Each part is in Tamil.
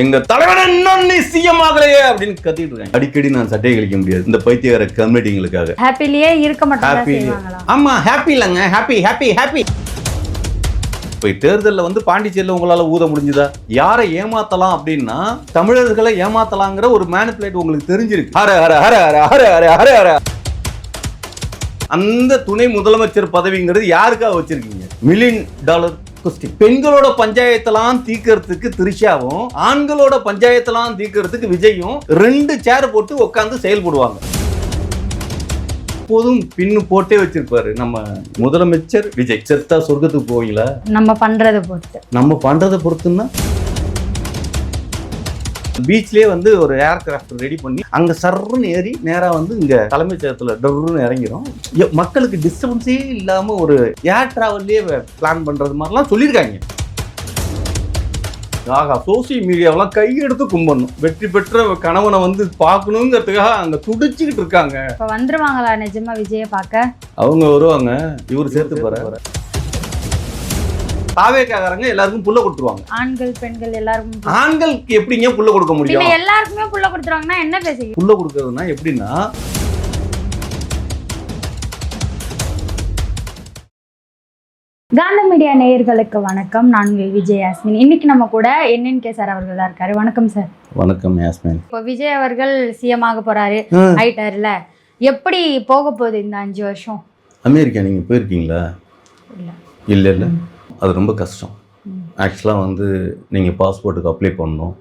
எங்க தலைவன் இன்னொன்னு சிஎம் ஆகலையே அப்படின்னு கத்திட்டு இருக்காங்க. அடிக்கடி நான் சட்டையை கழிக்க முடியாது இந்த பைத்தியக்கார கம்யூனிட்டிங்களுக்காக. ஹாப்பிலியே இருக்க மாட்டாங்க. ஆமா ஹாப்பி இல்லங்க, ஹாப்பி ஹாப்பி ஹாப்பி. இப்போ தேர்தலில் வந்து பாண்டிச்சேரியில் உங்களால ஊத முடிஞ்சுதா? யாரை ஏமாத்தலாம் அப்படின்னா தமிழர்களை ஏமாத்தலாங்கிற ஒரு மேனிபுலேட் உங்களுக்கு தெரிஞ்சிருக்கு. ஹர ஹர ஹர ஹர ஹர ஹர ஹர ஹர. அந்த துணை முதலமைச்சர் பதவிங்கிறது யாருக்காக வச்சிருக்கீங்க? $1,000,000 கொஸ்டின். பெண்களோட பஞ்சாயத்தெல்லாம் தீர்க்கறதுக்கு திரிஷாவும், ஆண்களோட பஞ்சாயத்தெல்லாம் தீர்க்கறதுக்கு விஜயும் 2 சேர் போட்டு உட்காந்து செயல்படுவாங்க. எப்போதும் பின்னு போட்டே வச்சிருப்பாரு நம்ம முதலமைச்சர் விஜய். செத்தா சொர்க்கத்துக்கு போவீங்களா? நம்ம பண்றதை பொறுத்துன்னா பீச்லயே வந்து ஒரு ஏர்கிராஃப்ட் ரெடி பண்ணி அங்க சர்ன்னு ஏறி நேரா வந்து இங்க தலைமைச் செயலகத்துல டர்ன்னு இறங்கிடும். மக்களுக்கு டிஸ்டர்பன்ஸே இல்லாம ஒரு ஏர் டிராவல்லே பிளான் பண்றது மாதிரிலாம் சொல்லியிருக்காங்க. ஆகா, சோசியல் மீடியாவெல்லாம் கையெடுத்து கும்பிடணும். வெற்றி பெற்ற கணவனை வந்து பார்க்கணுங்கிறதுக்காக அங்க துடிச்சுக்கிட்டு இருக்காங்க. இப்ப வந்துருவாங்களா நிஜமா விஜய பார்க்க? அவங்க வருவாங்க, இவர் சேர்த்து போற. தாவேக்காரங்க எல்லாருக்கும் புள்ள கொடுத்துருவாங்க. ஆண்கள் பெண்கள் எல்லாருக்கும். ஆண்களுக்கு எப்படிங்க புள்ள கொடுக்க முடியும்? இல்ல எல்லாருக்குமே புள்ள கொடுத்துருவாங்கன்னா என்ன பேசுறீங்க? புள்ள கொடுக்கறதுனா எப்படின்னா, காந்த மீடியா நேயர்களுக்கு வணக்கம். நான் உங்கள் விஜய் யாஸ்மின். இன்னைக்கு நம்ம கூட NNK சார் அவர்கள் தான் இருக்காரு. வணக்கம் சார். வணக்கம் யாஸ்மின். இப்போ விஜய் அவர்கள் சிஎம் ஆக போறாரு, ஆயிட்டாருல. எப்படி போக போகுது இந்த 5 வருஷம்? அமெரிக்கா நீங்க போயிருக்கீங்களா? இல்ல இல்ல அது ரொம்ப கஷ்டம். ஆக்சுவலாக வந்து நீங்கள் பாஸ்போர்ட்டுக்கு அப்ளை பண்ணணும்.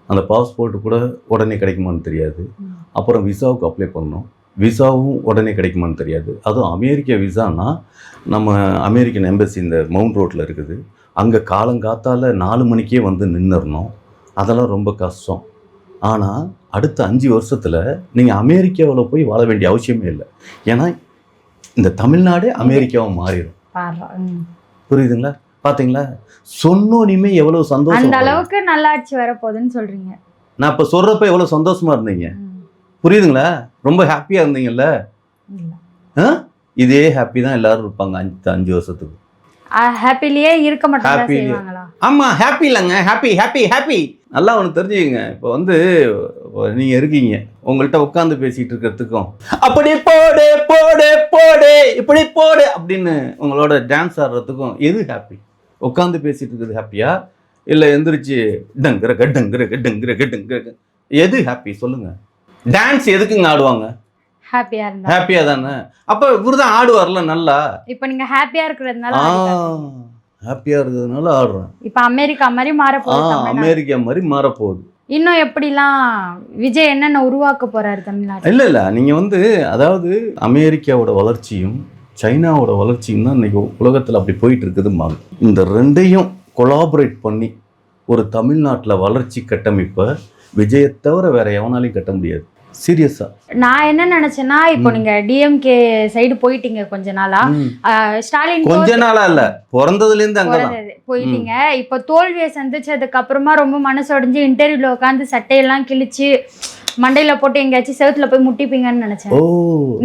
அந்த பாஸ்போர்ட்டு கூட உடனே கிடைக்குமான்னு தெரியாது. அப்புறம் விசாவுக்கு அப்ளை பண்ணணும். விசாவும் உடனே கிடைக்குமான்னு தெரியாது. அதுவும் அமெரிக்க விசானா நம்ம அமெரிக்கன் எம்பசி இந்த மவுண்ட் ரோட்டில் இருக்குது. அங்கே காலங்காத்தால் 4 மணிக்கே வந்து நின்றுடணும். அதெல்லாம் ரொம்ப கஷ்டம். ஆனால் அடுத்த 5 வருஷத்தில் நீங்கள் அமெரிக்காவில் போய் வாழ வேண்டிய அவசியமே இல்லை. ஏன்னா இந்த தமிழ்நாடே அமெரிக்காவை மாறிடும். புரியுதுங்களா? பாத்தீங்களா? சொன்னோனிமே எவ்வளவு சந்தோஷம். அந்த அளவுக்கு நல்லாட்சி வரப்போகுதுன்னு சொல்றீங்க. நான் இப்ப சொல்றப்ப எவ்வளவு சந்தோஷமா இருந்தீங்க. புரியுதுங்களா? ரொம்ப ஹாப்பியா இருந்தீங்கல்ல. இதே ஹாப்பி தான் எல்லாரும் இருப்பாங்க 5 வருஷத்துக்கு. ஹாப்பிலியே இருக்க மாட்டாங்க. ஆமா ஹாப்பி இல்லங்க, ஹாப்பி ஹாப்பி ஹாப்பி. நல்லா ஒன்று தெரிஞ்சுக்கங்க. இப்போ வந்து நீங்க இருக்கீங்க, உங்கள்கிட்ட உட்காந்து பேசிட்டு இருக்கிறதுக்கும் அப்படி போடு போடு போடு இப்படி போடு அப்படின்னு உங்களோட டான்ஸ் ஆடுறதுக்கும் எது ஹாப்பி? உட்காந்து பேசிட்டு இருக்கிறது ஹாப்பியா, இல்லை எந்திரிச்சு டங்குற கட்டுங்கிற கட்டுங்கிற கட்டுங்கிற எது ஹாப்பி சொல்லுங்க? டான்ஸ் எதுக்குங்க ஆடுவாங்க? ஹாப்பியா தானே. அப்ப இவருதான் ஆடுவார்ல நல்லா. இப்ப நீங்க ஹாப்பியா இருக்கிறதுனால ஹாப்பியா இருக்கிறதுனால ஆடுறேன். இப்ப அமெரிக்கா மாதிரி மாறப்போகுது. அமெரிக்கா மாதிரி மாறப்போகுது. இன்னும் எப்படிலாம் விஜய் என்னென்ன உருவாக்க போறாரு தமிழ்நாடு? இல்ல நீங்க வந்து அதாவது அமெரிக்காவோட வளர்ச்சியும் சைனாவோட வளர்ச்சியும் தான் இன்னைக்கு உலகத்துல அப்படி போயிட்டு இருக்குதும்பாங்க. இந்த 2ஐயும் கொலாபரேட் பண்ணி ஒரு தமிழ்நாட்டில் வளர்ச்சி கட்டமைப்பை விஜயை தவிர வேற எவனாலையும் கட்ட முடியாது. சீரியஸா நான் என்ன நினைச்சேன்னா, இப்போ நீங்க DMK சைடு போயிட்டீங்க கொஞ்ச நாளா. ஸ்டாலின் கொஞ்ச நாளா இல்ல, பிறந்ததுல இருந்து அங்கதான் போயிட்டீங்க. இப்போ தோல்வியை சந்திச்சதுக்கு அப்புறமா ரொம்ப மனசு உடைஞ்சு இன்டர்வியூல உட்காந்து சட்டையெல்லாம் கிழிச்சு மண்டையில போட்டு எங்கேயாச்சும் செவுத்துல போய் முட்டிப்பீங்கன்னு நினைச்சேன்.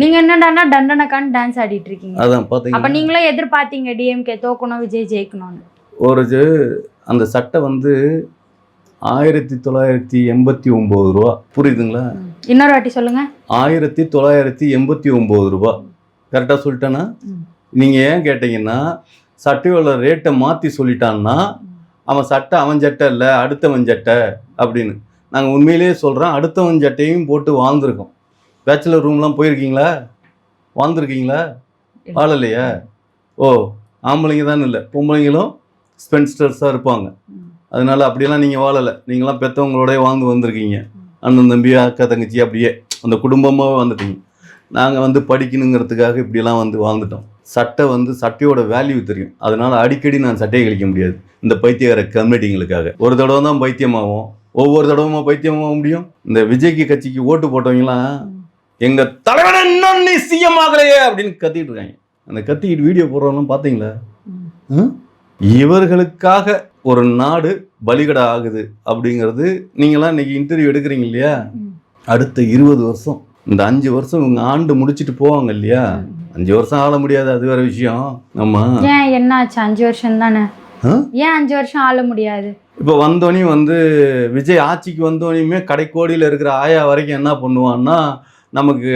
நீங்க என்னடானா டண்டனக்கான்னு டான்ஸ் ஆடிட்டு இருக்கீங்க. அதான் பாத்தீங்க. அப்ப நீங்களும் எதிர்பார்த்தீங்க DMK தோக்கணும், விஜய் ஜெயிக்கணும்னு. ஒரு அந்த சட்டை வந்து 1989 ரூபா. புரியுதுங்களா? இன்னொரு வாட்டி சொல்லுங்க. 1989 ரூபா. கரெக்டா சொல்லிட்டேன்னா? நீங்க ஏன் கேட்டீங்கன்னா, சட்டையோட ரேட்டை மாத்தி சொல்லிட்டான்னா அவன் சட்டை அவன் சட்டை இல்லை அடுத்தவன் சட்டை அப்படின்னு. நாங்கள் உண்மையிலேயே சொல்கிறோம், அடுத்தவன் சட்டையும் போட்டு வாழ்ந்துருக்கோம். பேச்சுலர் ரூம்லாம் போயிருக்கீங்களா? வாழ்ந்துருக்கீங்களா? வாழலையா? ஓ, ஆம்பளைங்க தான் இல்லை, பொம்பளைங்களும் ஸ்பென்ஸ்டர்ஸாக இருப்பாங்க. அதனால அப்படியெல்லாம் நீங்கள் வாழலை. நீங்களாம் பெற்றவங்களோடய வாழ்ந்து வந்திருக்கீங்க. அண்ணன் தம்பி அக்கா தங்கச்சி அப்படியே அந்த குடும்பமாக வந்துட்டீங்க. நாங்கள் வந்து படிக்கணுங்கிறதுக்காக இப்படியெல்லாம் வந்து வாழ்ந்துட்டோம். சட்டை வந்து சட்டையோட வேல்யூ தெரியும். அதனால அடிக்கடி நான் சட்டையை கழிக்க முடியாது இந்த பைத்தியக்கார கம்யூனிட்டிங்களுக்காக. ஒரு தடவை தான் பைத்தியமாகும், ஒவ்வொரு தடவைமா பைத்தியமாக முடியும். இந்த விஜய்க்கு கட்சிக்கு ஓட்டு போட்டவங்களாம் எங்க தலைவன் இன்னொன்னு சிஎம் ஆகலையே அப்படின்னு கத்திட்டு இருக்காங்க. அந்த கத்திக்கிட்டு வீடியோ போடுறவங்களாம் பார்த்தீங்களா? இவர்களுக்காக ஒரு நாடு பலிகடை ஆகுது அப்படிங்கிறது. நீங்களாம் இன்னைக்கு இன்டர்வியூ எடுக்கிறீங்க இல்லையா? அடுத்த 20 வருஷம், இந்த 5 வருஷம் இவங்க ஆண்டு முடிச்சுட்டு போவாங்க இல்லையா? 5 வருஷம் ஆள முடியாது, அது வேற விஷயம். ஆமா, ஏன் என்ன ஆச்சு? 5 வருஷம் தானே. ஏன் 5 வருஷம் ஆள முடியாது? இப்போ வந்தோடனே வந்து விஜய் ஆட்சிக்கு வந்தோடனையுமே கடைக்கோடியில் இருக்கிற ஆயா வரைக்கும் என்ன பண்ணுவான்னா, நமக்கு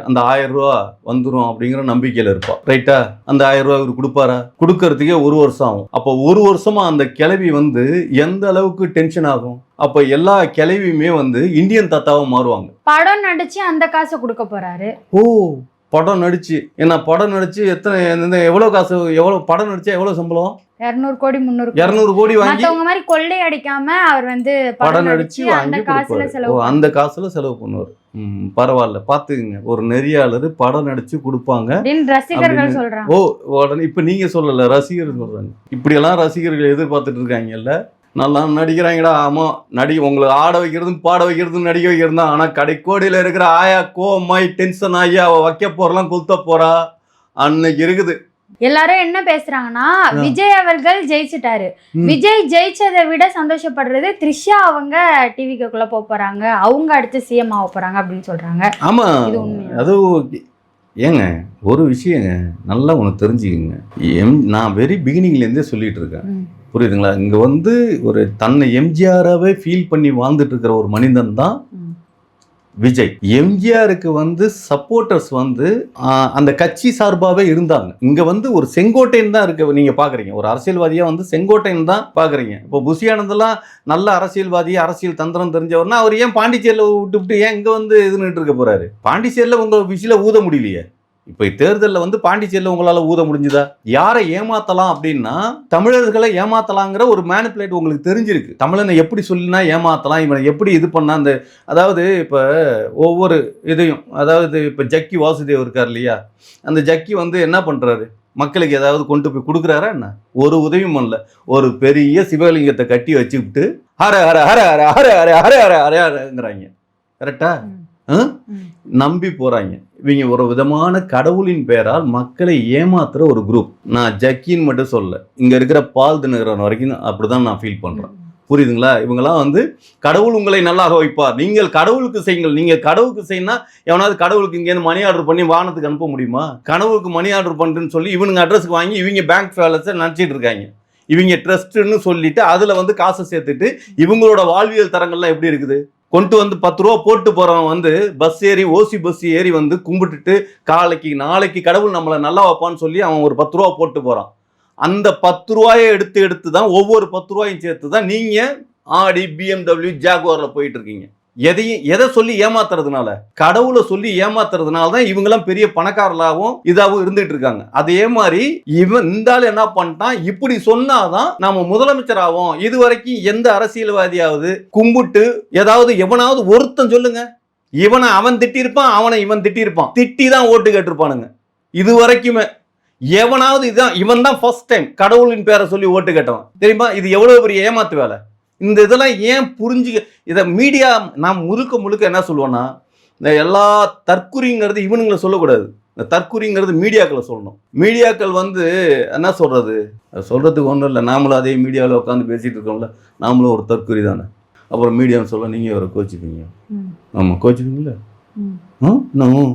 அந்த 1000 ரூபா வந்துடும் அப்படிங்கிற நம்பிக்கையில் இருப்பான். ரைட்டா? அந்த 1000 ரூபா இவர் கொடுப்பாரா? கொடுக்கறதுக்கே 1 வருஷம் ஆகும். அப்போ 1 வருஷமா அந்த கிளவி வந்து எந்த அளவுக்கு டென்ஷன் ஆகும்? அப்போ எல்லா கிளவியுமே வந்து இந்தியன் தாத்தாவை மாறுவாங்க. படம் நடிச்சு அந்த காசை கொடுக்க போறாரு. ஓ, படம் நடிச்சு என்ன படம் நடிச்சு எவ்வளோ காசு, எவ்வளோ படம் நடிச்சா எவ்வளோ சம்பளம்? 200 கோடி 300 200 கோடி வாங்கி மத்தவங்க மாதிரி கொள்ளை அடிக்காம அவர் வந்து படம் நடிச்சு அந்த வாங்கி காசுல செலவு அந்த காசுல செலவு பண்ணுவார். பரவாயில்ல, பாத்துக்குங்க. ஒரு நெறியாளர் படம் நடிச்சு கொடுப்பாங்க அப்படின்னு ரசிகர்கள் சொல்றாங்க. ஓ, உடனே இப்ப நீங்க சொல்லல, ரசிகர்கள் சொல்றாங்க. இப்படியெல்லாம் ரசிகர்கள் எதிர்பார்த்துட்டு இருக்காங்கல்ல. நல்லா நடிக்கிறாங்கடா. ஆமா, உங்களை ஆட வைக்கிறதும் பாட வைக்கிறதும் நடிக்க வைக்கிறதும் தான். ஆனா கடைக்கோடியில இருக்கிற ஆயா கோமாய் டென்ஷன் ஆகி அவ வைக்க போறலாம் கொளுத்த போறா அன்னைக்கு இருக்குது. எல்லாரும் என்ன பேசுறாங்கன்னா, விஜய் அவர்கள் ஜெயிச்சிட்டாரு. விஜய் ஜெயிச்சதை விட சந்தோஷப்படுறது த்ரிஷா அவங்க டிவிக்குள்ள போறாங்க, அவங்க அடுத்து சிஎம் ஆக போறாங்க அப்படின்னு சொல்றாங்க. ஆமா, அது ஏங்க ஒரு விஷயங்க நல்லா உனக்கு தெரிஞ்சுக்கங்க. நான் வெரி பிகினிங்லேருந்தே சொல்லிட்டு இருக்கேன், புரியுதுங்களா? இங்க வந்து ஒரு தன்னை எம்ஜிஆராவே ஃபீல் பண்ணி வாழ்ந்துட்டு இருக்கிற ஒரு மனிதன் தான் விஜய். எம்ஜிஆருக்கு வந்து சப்போர்ட்டர்ஸ் வந்து அந்த கட்சி சார்பாகவே இருந்தாங்க. இங்க வந்து ஒரு செங்கோட்டையன் தான் இருக்கு, நீங்க பாக்குறீங்க. ஒரு அரசியல்வாதியா வந்து செங்கோட்டையன் தான் பாக்குறீங்க. இப்போ புஷியானந்தெல்லாம் நல்ல அரசியல்வாதி, அரசியல் தந்திரம் தெரிஞ்சவர்னா அவர் ஏன் பாண்டிச்சேரியில விட்டு ஏன் இங்க வந்து இதுன்னுட்டு இருக்க போறாரு? பாண்டிச்சேரியில உங்க விஷயம் ஊத முடியலையே. இப்போ தேர்தலில் வந்து பாண்டிச்சேரியில் உங்களால் ஊத முடிஞ்சுதா? யாரை ஏமாத்தலாம் அப்படின்னா தமிழர்களை ஏமாத்தலாங்கிற ஒரு மேனிப்புலேட் உங்களுக்கு தெரிஞ்சிருக்கு. தமிழனை எப்படி சொல்லினா ஏமாத்தலாம், இவனை எப்படி இது பண்ணா அந்த அதாவது இப்போ ஒவ்வொரு இதையும், அதாவது இப்போ ஜக்கி வாசுதேவ் இருக்கார் இல்லையா, அந்த ஜக்கி வந்து என்ன பண்ணுறாரு? மக்களுக்கு ஏதாவது கொண்டு போய் கொடுக்குறாரா என்ன? ஒரு உதவியும் பண்ணல. ஒரு பெரிய சிவலிங்கத்தை கட்டி வச்சுக்கிட்டு ஹர ஹர ஹர ஹர ஹர ஹர ஹர ஹர ஹர ஹரங்கிறாங்க. கரெக்டா? நம்பி போறாங்க. இவங்க ஒரு விதமான கடவுளின் பெயரால் மக்களை ஏமாத்துற ஒரு குரூப். நான் ஜக்கின்னு மட்டும் சொல்ல, இங்க இருக்கிற பால் தினகரன் வரைக்கும் அப்படிதான் நான் ஃபீல் பண்றேன். புரியுதுங்களா? இவங்கெல்லாம் வந்து கடவுள் உங்களை நல்லாக வைப்பார், நீங்கள் கடவுளுக்கு செய்யுங்கள். நீங்க கடவுளுக்கு செய்யினா எவனாவது கடவுளுக்கு இங்கேருந்து மணி ஆர்டர் பண்ணி வானத்துக்கு அனுப்ப முடியுமா? கடவுளுக்கு மணி ஆர்டர் பண்ணுறேன்னு சொல்லி இவனுங்க அட்ரஸ்க்கு வாங்கி இவங்க பேங்க் பேலன்ஸை நினச்சிட்டு இருக்காங்க. இவங்க ட்ரஸ்ட்டுன்னு சொல்லிட்டு அதில் வந்து காசை சேர்த்துட்டு இவங்களோட வாழ்வியல் தரங்கள்லாம் எப்படி இருக்குது? கொண்டு வந்து 10 ரூபா போட்டு போறவன் வந்து பஸ் ஏறி ஓசி பஸ் ஏறி வந்து கும்பிட்டுட்டு நாளைக்கு கடவுள் நம்மளை நல்லா வைப்பான்னு சொல்லி அவன் ஒரு 10 ரூபா போட்டு போறான். அந்த 10 ரூபாயை எடுத்து தான் ஒவ்வொரு 10 ரூபாயும் சேர்த்து தான் நீங்க ஆடி BMW ஜாகுவார்ல போயிட்டு இருக்கீங்க. எதை சொல்லி ஏமாத்துறதுனால, கடவுளை சொல்லி ஏமாத்துறதுனால தான் இவங்கெல்லாம் பெரிய பணக்காரர்களாகவும் இதாகவும் இருந்துட்டு இருக்காங்க. அதே மாதிரி இவன் இந்த ஆள் என்ன பண்ணிட்டான், இப்படி சொன்னாதான் நாம முதலமைச்சர் ஆகும். இது வரைக்கும் எந்த அரசியல்வாதியாவது கும்பிட்டு ஏதாவது எவனாவது ஒருத்தன் சொல்லுங்க, இவனை அவன் திட்டிருப்பான், அவனை இவன் திட்டிருப்பான், திட்டி தான் ஓட்டு கேட்டிருப்பானுங்க. இது வரைக்குமே எவனாவது இதுதான் இவன் தான் ஃபர்ஸ்ட் டைம் கடவுளின் பேரை சொல்லி ஓட்டு கேட்டவன் தெரியுமா? இது எவ்வளவு பெரிய ஏமாத்து வேலை. இந்த இதெல்லாம் ஏன் புரிஞ்சுக்க? இதை மீடியா நான் முழுக்க என்ன சொல்லுவேன்னா, இந்த எல்லா தற்குறிங்கிறது இவனுங்களை சொல்லக்கூடாது. இந்த தற்குறிங்கிறது மீடியாக்களை சொல்லணும். மீடியாக்கள் வந்து என்ன சொல்றது, சொல்றதுக்கு ஒன்றும் இல்லை. நாமளும் அதே மீடியாவில் உட்காந்து பேசிட்டு இருக்கோம்ல, நாமளும் ஒரு தற்குறி தானே. அப்புறம் மீடியான்னு சொல்ல நீங்க ஒரு கோச்சிப்பீங்க. ஆமா, கோச்சிப்பீங்களா?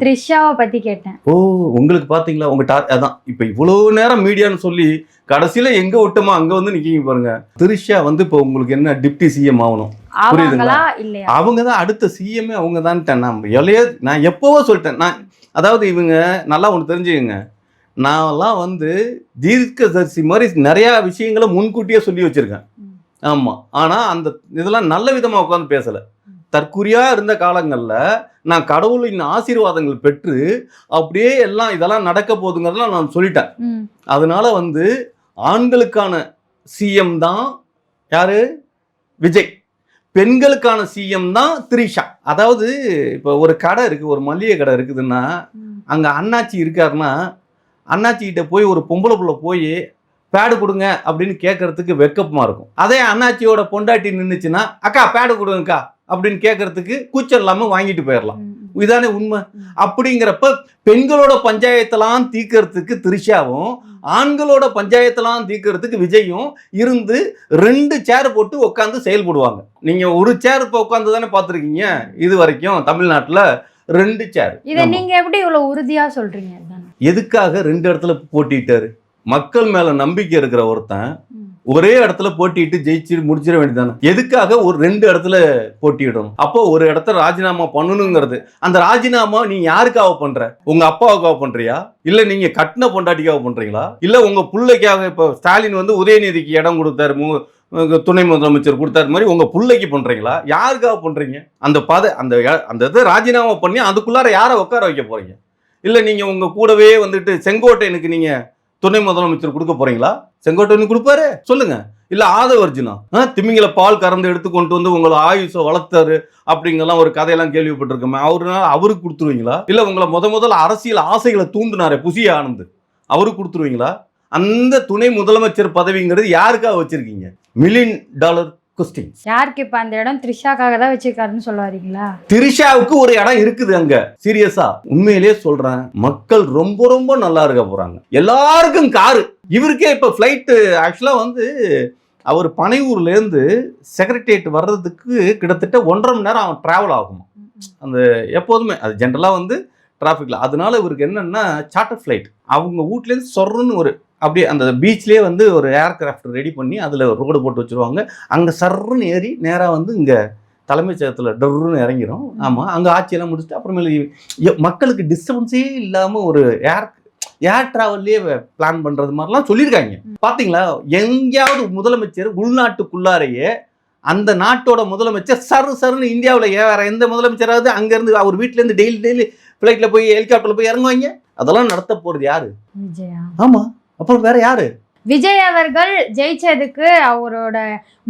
த்ரிஷாவை பத்தி கேட்டேன். ஓ, உங்களுக்கு பாத்தீங்களா உங்க அதான் இப்ப இவ்வளவு நேரம் மீடியான்னு சொல்லி கடைசியில எங்க விட்டோமோ அங்க வந்து நிக்கீங்க பாருங்க. த்ரிஷா வந்து இப்ப உங்களுக்கு என்ன டிப்டி சிஎம் ஆகணும், புரியுதுங்களா? அவங்க தான் அடுத்த சிஎம், அவங்க தான். நான் எப்பவோ சொல்லிட்டேன். நான் அதாவது இவங்க நல்லா ஒன்று தெரிஞ்சுக்கங்க, நான்லாம் வந்து தீர்க்கதரிசி மாதிரி நிறைய விஷயங்களை முன்கூட்டியே சொல்லி வச்சிருக்கேன். ஆமா, ஆனா அந்த இதெல்லாம் நல்ல விதமா உட்காந்து பேசல. தற்குறியா இருந்த காலங்கள்ல நான் கடவுளின் ஆசீர்வாதங்கள் பெற்று அப்படியே எல்லாம் இதெல்லாம் நடக்க போகுதுங்கிறதெல்லாம் நான் சொல்லிட்டேன். அதனால வந்து ஆண்களுக்கான சிஎம் தான் யாரு? விஜய். பெண்களுக்கான சிஎம் தான் த்ரிஷா. அதாவது இப்போ ஒரு கடை இருக்கு, ஒரு மளிகை கடை இருக்குதுன்னா அங்க அண்ணாச்சி இருக்காருன்னா அண்ணாச்சி கிட்ட போய் ஒரு பொம்பளை புள்ள போய் பேடு கொடுங்க அப்படின்னு கேட்கறதுக்கு வெக்கமா இருக்கும். அதே அண்ணாச்சியோட பொண்டாட்டி நின்றுச்சுன்னா அக்கா பேடு கொடுங்கக்கா அப்படின்னு கேட்கறதுக்கு கூச்சம் இல்லாம வாங்கிட்டு போயிடலாம். இதானே உண்மை. அப்படிங்கிறப்ப பெண்களோட பஞ்சாயத்தெல்லாம் தீர்க்கறதுக்கு த்ரிஷாவும், ஆண்களோட பஞ்சாயத்தெல்லாம் தீர்க்கறதுக்கு விஜயும் இருந்து 2 சேர் போட்டு உட்காந்து செயல்படுவாங்க. நீங்க ஒரு சேர் இப்போ உட்காந்து தானே பார்த்துருக்கீங்க இது வரைக்கும் தமிழ்நாட்டில் 2 சேர். இதை நீங்க எப்படி இவ்வளவு உறுதியா சொல்றீங்க? எதுக்காக 2 இடத்துல போட்டிட்டாரு? மக்கள் மேல நம்பிக்கை இருக்கிற ஒருத்தன் ஒரே இடத்துல போட்டிட்டு ஜெயிச்சு முடிச்சிட வேண்டியதானே. எதுக்காக ஒரு 2 இடத்துல போட்டியிடணும்? அப்போ ஒரு இடத்த ராஜினாமா பண்ணணுங்கிறது. அந்த ராஜினாமா நீ யாருக்காக பண்ற? உங்க அப்பாவுக்காக பண்றியா, இல்ல நீங்க கட்டின பொண்டாட்டிக்காக பண்றீங்களா, இல்ல உங்க பிள்ளைக்காக? இப்ப ஸ்டாலின் வந்து உதயநிதிக்கு இடம் கொடுத்தாரு, துணை முதலமைச்சர் கொடுத்தாரு மாதிரி உங்க பிள்ளைக்கு பண்றீங்களா, யாருக்காக பண்றீங்க? அந்த இதை ராஜினாமா பண்ணி அதுக்குள்ளார யாரை உட்கார வைக்க போறீங்க? இல்ல நீங்க உங்க கூடவே வந்துட்டு செங்கோட்டையனுக்கு நீங்க துணை முதலமைச்சர் கொடுக்க போறீங்களா? செங்கோட்டையனுக்கு கொடுப்பாரு சொல்லுங்க. இல்ல ஆதவர்ஜுனா திமிங்கல பால் கறந்து எடுத்து கொண்டு வந்து உங்களை ஆயுஷ வளர்த்தாரு அப்படிங்கலாம் ஒரு கதையெல்லாம் கேள்விப்பட்டிருக்கோமே, அவருக்கு கொடுத்துருவீங்களா? இல்ல உங்களை முதல்ல அரசியல் ஆசைகளை தூண்டினாரே புசி ஆனந்த், அவருக்கு கொடுத்துருவீங்களா? அந்த துணை முதலமைச்சர் பதவிங்கிறது யாருக்காக வச்சிருக்கீங்க? $1,000,000 கொஸ்டின்ஸ். யாருக்கு இப்ப அந்த இடம் த்ரிஷாக்காக தான் வச்சிருக்காருன்னு சொல்ல வரீங்களா? த்ரிஷாவுக்கு ஒரு இடம் இருக்குது அங்க. சீரியஸா உண்மையிலேயே சொல்றேன், மக்கள் ரொம்ப ரொம்ப நல்லா இருக்க போறாங்க. எல்லாருக்கும் காரு. இவருக்கே இப்ப பிளைட் ஆக்சுவலா வந்து அவர் பனையூர்ல இருந்து செக்ரட்டரியேட் வர்றதுக்கு கிட்டத்தட்ட 1.5 மணி நேரம் அவன் டிராவல் ஆகும். அந்த எப்போதுமே அது ஜென்ரலா வந்து டிராஃபிக்ல. அதனால இவருக்கு என்னன்னா சார்ட்டர் ஃபிளைட். அவங்க வீட்ல இருந்து சொர்றன்னு ஒரு அப்படியே அந்த பீச்லேயே வந்து ஒரு ஏர்கிராஃப்ட் ரெடி பண்ணி அதில் ரோடு போட்டு வச்சுருவாங்க. அங்கே சர்ன்னு ஏறி நேராக வந்து இங்கே தலைமைச் செயலகத்தில் டர்ன்னு இறங்கிடும். ஆமாம், அங்கே ஆட்சியெல்லாம் முடிச்சுட்டு அப்புறமேல மக்களுக்கு டிஸ்டர்பன்ஸே இல்லாமல் ஒரு ஏர் டிராவல்லையே பிளான் பண்ணுறது மாதிரிலாம் சொல்லியிருக்காங்க. பார்த்தீங்களா, எங்கேயாவது முதலமைச்சர் உள்நாட்டுக்குள்ளாரையே அந்த நாட்டோட முதலமைச்சர் சருன்னு இந்தியாவில் வேற எந்த முதலமைச்சராவது அங்கேருந்து அவர் வீட்டிலேருந்து டெய்லி ஃப்ளைட்டில் போய் ஹெலிகாப்டரில் போய் இறங்குவாங்க? அதெல்லாம் நடத்த போகிறது யாரு? விஜயா. ஆமாம், அப்புறம் வேற யாரு? விஜய் அவர்கள் ஜெயிச்சதுக்கு அவரோட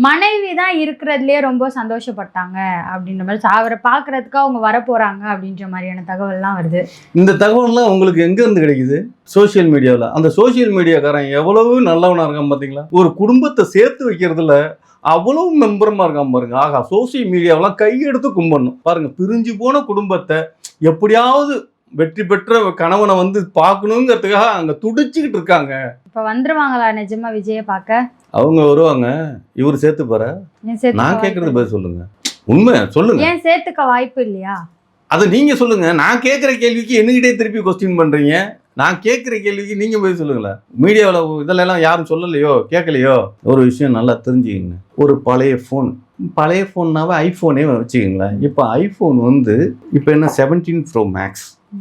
மனைவி தான் இருக்கிறதுலே ரொம்ப சந்தோஷப்பட்டாங்க அப்படின்ற மாதிரி, அவரை பார்க்கறதுக்கு அவங்க வர போறாங்க அப்படின்ற மாதிரியான தகவல்லாம் வருது. இந்த தகவல்லாம் உங்களுக்கு எங்க இருந்து கிடைக்குது? சோசியல் மீடியாவில். அந்த சோசியல் மீடியாக்காரன் எவ்வளவு நல்லவனா இருக்கான் பார்த்தீங்களா? ஒரு குடும்பத்தை சேர்த்து வைக்கிறதுல அவ்வளவு மெம்பரமா இருக்கான் பாருங்க. ஆகா, சோசியல் மீடியாவெல்லாம் கையெடுத்து கும்பிடணும் பாருங்க. பிரிஞ்சு போன குடும்பத்தை எப்படியாவது வெற்றி பெற்ற கணவனை வந்து பார்க்கணுங்கிறதுக்காக அங்க துடிச்சுக்கிட்டு இருக்காங்க. இப்ப வந்துருவாங்களா நிஜமா விஜய பார்க்க? அவங்க வருவாங்க. இவர் சேர்த்து பாரு. நான் கேட்கறது பதில் சொல்லுங்க. உண்மை சொல்லுங்க. ஏன் சேர்த்துக்க வாய்ப்பு இல்லையா? அது நீங்க சொல்லுங்க. நான் கேட்கிற கேள்விக்கு என்கிட்டே திருப்பி கொஸ்டின் பண்றீங்க. நான் கேட்கிற கேள்விக்கு நீங்க பதில் சொல்லுங்களேன். மீடியாவில் இதெல்லாம் யாரும் சொல்லலையோ கேட்கலையோ. ஒரு விஷயம் நல்லா தெரிஞ்சுக்கங்க. ஒரு பழைய ஃபோன்னாவே ஐஃபோனே வச்சுக்கோங்களேன். இப்போ ஐஃபோன் வந்து இப்போ என்ன 17 Pro Max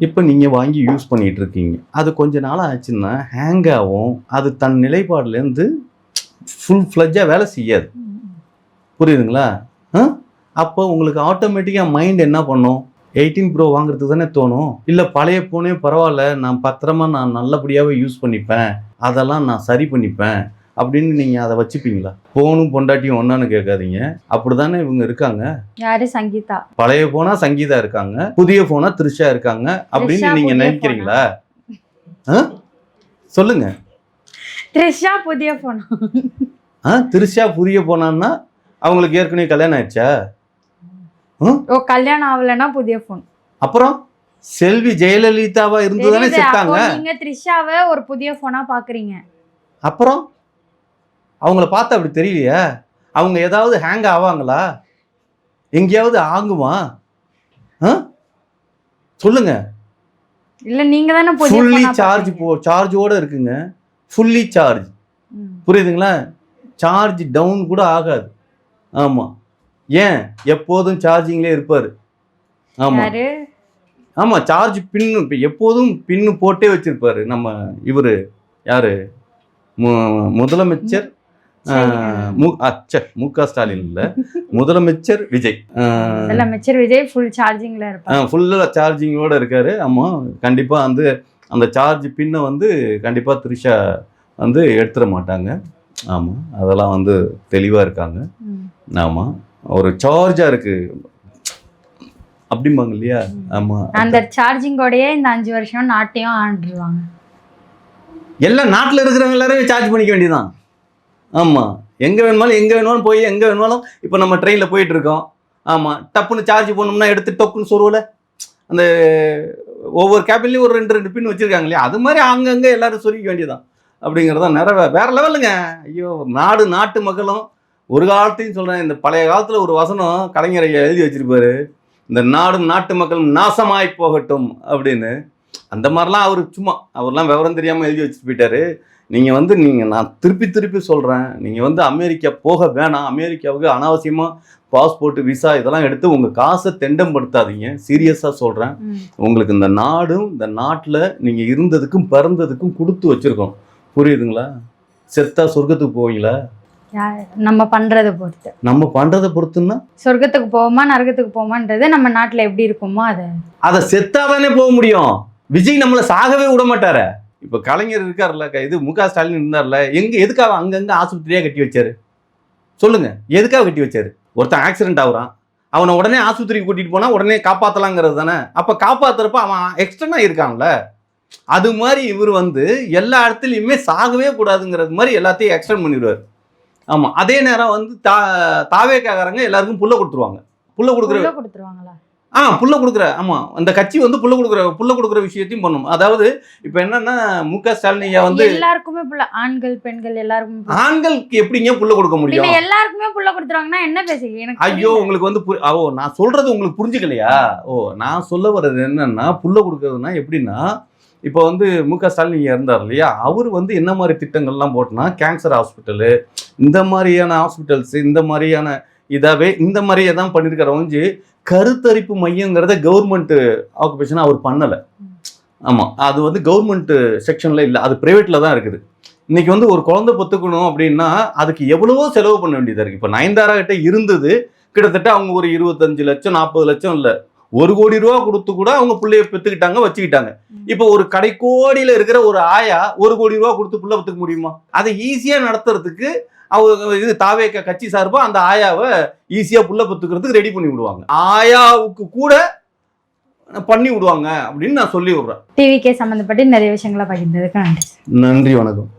இப்போ நீங்கள் வாங்கி யூஸ் பண்ணிகிட்டு இருக்கீங்க. அது கொஞ்ச நாள் ஆச்சுன்னா ஹேங் ஆகும். அது தன் நிலைப்பாடுலேருந்து ஃபுல் ஃப்ளஜ்ஜாக வேலை செய்யாது. புரியுதுங்களா? அப்போ உங்களுக்கு ஆட்டோமேட்டிக்காக மைண்ட் என்ன பண்ணும்? 18 Pro வாங்குறதுக்கு தானே தோணும். இல்லை பழைய ஃபோனே பரவாயில்ல, நான் பத்திரமா நான் நல்லபடியாகவே யூஸ் பண்ணிப்பேன், அதெல்லாம் நான் சரி பண்ணிப்பேன் அப்படின்னு நீங்கள் அதை வச்சுப்பீங்களா? ஃபோனும் பொண்டாட்டியும் ஒன்னான்னு கேட்காதீங்க. அப்படிதானே இவங்க இருக்காங்க. யாரு? சங்கீதா. பழைய போனா சங்கீதா இருக்காங்க, புதிய போனா த்ரிஷா இருக்காங்க அப்படின்னு நீங்க நினைக்கிறீங்களா? சொல்லுங்க. த்ரிஷா புதிய போனா? த்ரிஷா புதிய போனான்னா அவங்களுக்கு ஏற்கனவே கல்யாணம் ஆயிடுச்சா? ஓ, கல்யாணம் ஆகலன்னா புதிய போன். அப்புறம் செல்வி ஜெயலலிதாவா இருந்துதானே செத்தாங்க. நீங்க த்ரிஷாவை ஒரு புதிய போனா பாக்குறீங்க. அப்புறம் அவங்கள பார்த்தா அப்படி தெரியலையா? அவங்க ஏதாவது ஹேங் ஆவாங்களா? எங்கேயாவது ஆகுமா? சொல்லுங்க. இல்ல நீங்க தானே ஃபுல்லி சார்ஜோட இருக்குங்க. Fully charge. புரியுதுங்களா? சார்ஜ் டவுன் கூட ஆகாது. ஆமா, ஏன் எப்போதும் சார்ஜிங்லேயே இருப்பாரு. ஆமா ஆமா, சார்ஜ் பின்னு எப்போதும் பின்னு போட்டே வச்சிருப்பாரு. நம்ம இவரு யாரு? முதலமைச்சர் மு.க. ஸ்டாலின் இல்ல, முதலமைச்சர் விஜய். முதலமைச்சர் விஜய் ஃபுல் சார்ஜிங்ல இருப்பாரு. ஃபுல்லா சார்ஜிங்கோட இருக்காரு. ஆமா, கண்டிப்பா வந்து அந்த சார்ஜ் பின்னை வந்து கண்டிப்பா த்ரிஷா வந்து எடுத்துட மாட்டாங்க. ஆமா, அதெல்லாம் வந்து தெளிவா இருக்காங்க. ஆமா, ஒரு சார்ஜா இருக்கு அப்படிம்பாங்க இல்லையா? ஆமா, அந்த சார்ஜிங்கோடயே இந்த 5 வருஷம் நாட்டையும் ஆண்டுருவாங்க. எல்லாம் நாட்டில் இருக்கிறவங்க எல்லாரும் சார்ஜ் பண்ணிக்க வேண்டியதான். ஆமாம், எங்கே வேணுமாலும் போய் எங்கே வேணுமாலும். இப்போ நம்ம ட்ரெயினில் போயிட்டு இருக்கோம். ஆமாம், டப்புன்னு சார்ஜ் பண்ணோம்னா எடுத்து டொக்குன்னு சொருவில் அந்த ஒவ்வொரு கேபின்லேயும் ஒரு 2 பின் வச்சுருக்காங்க இல்லையா? அது மாதிரி அங்கங்கே எல்லாரும் சொருக்க வேண்டியதான். அப்படிங்கிறதான் வேற லெவலுங்க. ஐயோ, நாட்டு மக்களும் ஒரு காலத்தையும் சொல்கிறேன். இந்த பழைய காலத்தில் ஒரு வசனம் கலைஞரை எழுதி வச்சிருப்பாரு, இந்த நாட்டு மக்களும் நாசமாய் போகட்டும் அப்படின்னு. அந்த மாதிரிலாம் அவர்லாம் விவரம் தெரியாமல் எழுதி வச்சுட்டு போயிட்டாரு. நீங்கள் நான் திருப்பி சொல்கிறேன், நீங்கள் அமெரிக்கா போக வேணாம். அமெரிக்காவுக்கு அனாவசியமாக பாஸ்போர்ட் விசா இதெல்லாம் எடுத்து உங்கள் காசை தெண்டப்படுத்தாதீங்க. சீரியஸாக சொல்கிறேன். உங்களுக்கு இந்த நாடும் இந்த நாட்டில் நீங்கள் இருந்ததுக்கும் பிறந்ததுக்கும் கொடுத்து வச்சுருக்கோம். புரியுதுங்களா? செத்தா சொர்க்கத்துக்கு போவீங்களா? நம்ம பண்றதை பொறுத்துன்னா சொர்க்கத்துக்கு போவோமா நரகத்துக்கு போவோமான்றது நம்ம நாட்டுல எப்படி இருக்குமோ அதை செத்தாதானே போக முடியும். விஜய் நம்மளை சாகவே விட மாட்டாரு. இப்ப கலைஞர் இருக்காருல்ல, இது மு.க. ஸ்டாலின் இருந்தார்ல, எதுக்காக அங்கங்க ஆஸ்பத்திரியா கட்டி வச்சாரு சொல்லுங்க? எதுக்காக கட்டி வச்சாரு? ஒருத்தன் ஆக்சிடென்ட் ஆகுறான், அவனை உடனே ஆஸ்பத்திரிக்கு கூட்டிட்டு போனா உடனே காப்பாத்தலாங்கிறது தானே. அப்ப காப்பாத்துறப்ப அவன் எக்ஸ்டர்னா இருக்கான்ல, அது மாதிரி இவர் எல்லா இடத்துலயுமே சாகவே கூடாதுங்கிறது மாதிரி எல்லாத்தையும் எக்ஸ்டெண்ட் பண்ணிடுவார். ஆமா, அதே நேரம் தாவேக்காரங்க எல்லாருக்கும் புள்ள கொடுத்துருவாங்க. புள்ள கொடுத்துருவாங்களா? புள்ள கொடுக்குற, ஆமா, அந்த கட்சி புள்ள கொடுக்குற விஷயத்தையும் பண்ணும். அதாவது இப்ப என்னன்னா மு.க. ஸ்டாலின் ஐயா எல்லாருக்குமே புள்ள, ஆண்கள் பெண்கள் எல்லாருக்கும். ஆண்களுக்கு எப்படிங்க புள்ள கொடுக்க முடியும்? எல்லாருக்குமே புள்ள கொடுத்துருவாங்கன்னா என்ன பேசுறீங்க? எனக்கு ஐயோ, உங்களுக்கு நான் சொல்றது உங்களுக்கு புரிஞ்சுக்கலையா? நான் சொல்ல வர்றது என்னன்னா, புள்ள கொடுக்கறதுன்னா எப்படின்னா, இப்போ மு.க. ஸ்டாலின் ஐயா இருந்தார் இல்லையா, அவர் என்ன மாதிரி திட்டங்கள்லாம் போட்டுனா, கேன்சர் ஹாஸ்பிட்டலு, இந்த மாதிரியான ஹாஸ்பிட்டல்ஸ், இந்த மாதிரியான இந்த மாதிரியே தான் பண்ணியிருக்கிறவங்க. கருத்தரிப்பு மையங்கிறத கவர்மெண்ட் ஆக்குபேஷன் அவர் பண்ணலை. ஆமாம், அது கவர்மெண்ட் செக்ஷனில் இல்லை, அது ப்ரைவேட்டில் தான் இருக்குது. இன்னைக்கு ஒரு குழந்தை பெற்றுக்கணும் அப்படின்னா அதுக்கு எவ்வளவோ செலவு பண்ண வேண்டியதாக இருக்குது. இப்போ நயன்தாரா கிட்ட இருந்தது கிட்டத்தட்ட அவங்க ஒரு 25 லட்சம் 40 லட்சம் இல்லை, 1 கோடி ரூபா கொடுத்து கூட அவங்க பிள்ளைய பெற்றுக்கிட்டாங்க, வச்சுக்கிட்டாங்க. இப்போ ஒரு கடைக்கோடியில் இருக்கிற ஒரு ஆயா 1 கோடி ரூபா கொடுத்து பிள்ளை பெற்றுக்க முடியுமா? அதை ஈஸியாக நடத்துறதுக்கு அவங்க தாவேக கட்சி சார்பா அந்த ஆயாவை ஈஸியா புள்ள பெத்துக்கிறதுக்கு ரெடி பண்ணி விடுவாங்க. ஆயாவுக்கு கூட பண்ணி விடுவாங்க அப்படின்னு நான் சொல்லி விடுறேன். டிவிக்கே சம்பந்தப்பட்டு நிறைய விஷயங்களை பகிர்ந்ததுக்கு நன்றி. நன்றி, வணக்கம்.